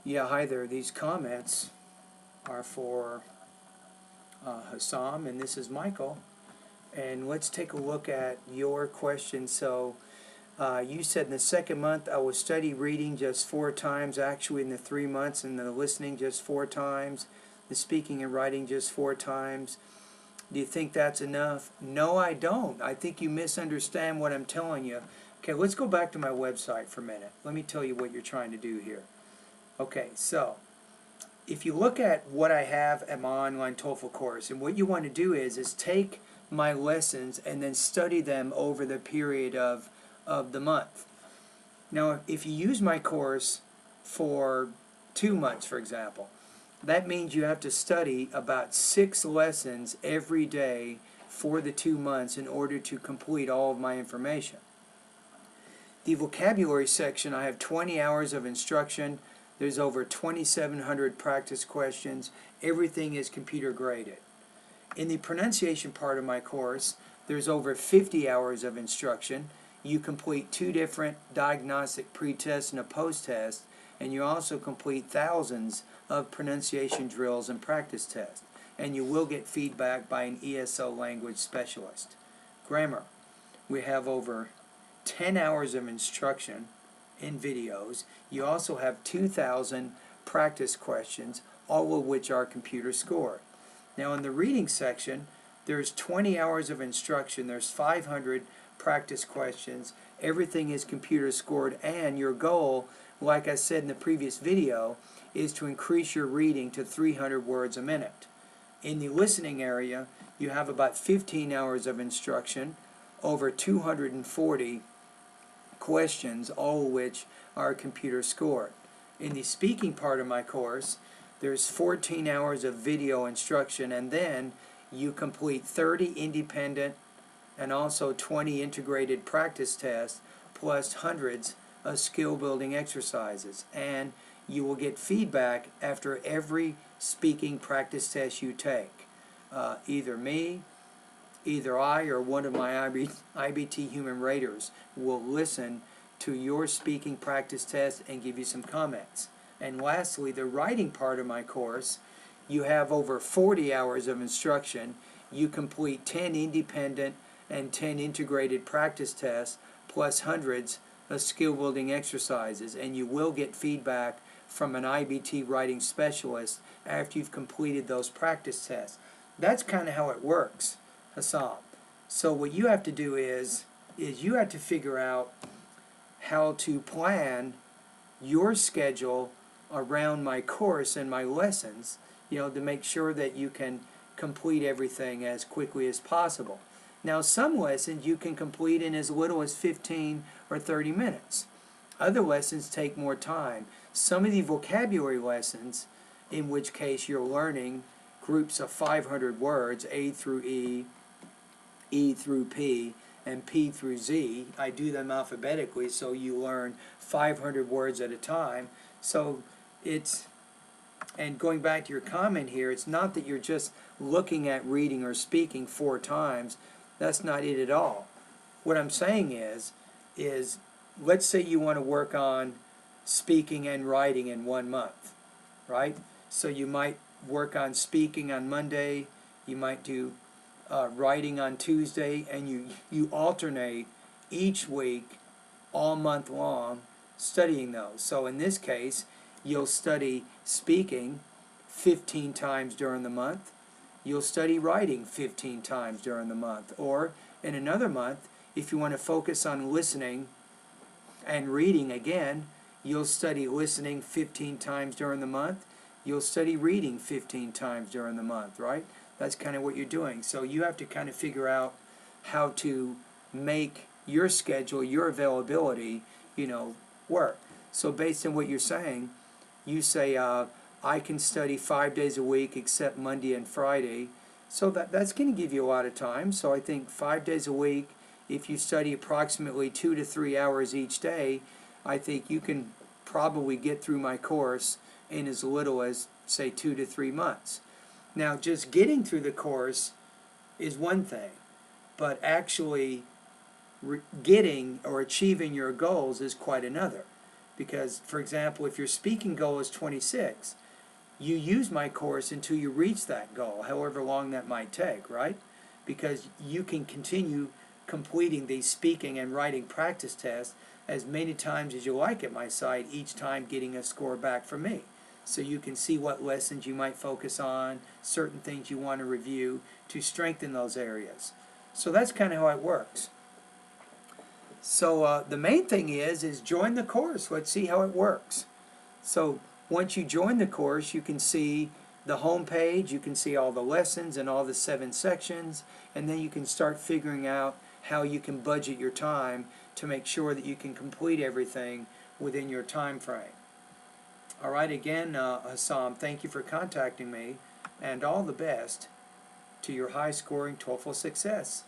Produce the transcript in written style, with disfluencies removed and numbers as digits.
Yeah, hi there. These comments are for Hassam, and this is Michael. And let's take a look at your question. So, you said in the second month I will study reading just 4 times, actually in the 3 months, and the listening just 4 times, the speaking and writing just 4 times. Do you think that's enough? No, I don't. I think you misunderstand what I'm telling you. Okay, let's go back to my website for a minute. Let me tell you what you're trying to do here. Okay, so if you look at what I have at my online TOEFL course, and what you want to do is take my lessons and then study them over the period of the month. Now, if you use my course for 2 months, for example, that means you have to study about 6 lessons every day for the 2 months in order to complete all of my information. The vocabulary section, I have 20 hours of instruction. There's over 2,700 practice questions. Everything is computer graded. In the pronunciation part of my course, there's over 50 hours of instruction. You complete 2 different diagnostic pre-tests and a post-test, and you also complete thousands of pronunciation drills and practice tests. And you will get feedback by an ESO language specialist. Grammar, we have over 10 hours of instruction in videos. You also have 2,000 practice questions, all of which are computer scored. Now in the reading section, there's 20 hours of instruction, there's 500 practice questions, everything is computer scored, and your goal, like I said in the previous video, is to increase your reading to 300 words a minute. In the listening area, you have about 15 hours of instruction, over 240 questions, all of which are computer scored. In the speaking part of my course, there's 14 hours of video instruction, and then you complete 30 independent and also 20 integrated practice tests, plus hundreds of skill building exercises. And you will get feedback after every speaking practice test you take. Either I or one of my IBT human raters will listen to your speaking practice test and give you some comments. And lastly, the writing part of my course, you have over 40 hours of instruction. You complete 10 independent and 10 integrated practice tests, plus hundreds of skill building exercises, and you will get feedback from an IBT writing specialist after you've completed those practice tests. That's kind of how it works, Hassam. So what you have to do is you have to figure out how to plan your schedule around my course and my lessons, to make sure that you can complete everything as quickly as possible. Now, some lessons you can complete in as little as 15 or 30 minutes. Other lessons take more time. Some of the vocabulary lessons, in which case you're learning groups of 500 words, A through E, E through P, and P through Z. I do them alphabetically, so you learn 500 words at a time. So and going back to your comment here, it's not that you're just looking at reading or speaking 4 times. That's not it at all. What I'm saying is let's say you want to work on speaking and writing in 1 month, right? So you might work on speaking on Monday, you might do writing on Tuesday, and you alternate each week all month long studying those. So in this case, you'll study speaking 15 times during the month. You'll study writing 15 times during the month. Or in another month, if you want to focus on listening and reading again, you'll study listening 15 times during the month. You'll study reading 15 times during the month, right? That's kind of what you're doing. So you have to kind of figure out how to make your schedule, your availability, work. So based on what you're saying, you say, I can study 5 days a week except Monday and Friday. So that's going to give you a lot of time. So I think 5 days a week, if you study approximately 2 to 3 hours each day, I think you can probably get through my course in as little as, say, 2 to 3 months. Now, just getting through the course is one thing, but actually getting or achieving your goals is quite another. Because, for example, if your speaking goal is 26, you use my course until you reach that goal, however long that might take, right? Because you can continue completing these speaking and writing practice tests as many times as you like at my site, each time getting a score back from me. So you can see what lessons you might focus on, certain things you want to review to strengthen those areas. So that's kind of how it works. So the main thing is join the course. Let's see how it works. So once you join the course, you can see the home page, you can see all the lessons and all the 7 sections, and then you can start figuring out how you can budget your time to make sure that you can complete everything within your time frame. All right, again, Hassam, thank you for contacting me, and all the best to your high-scoring TOEFL success.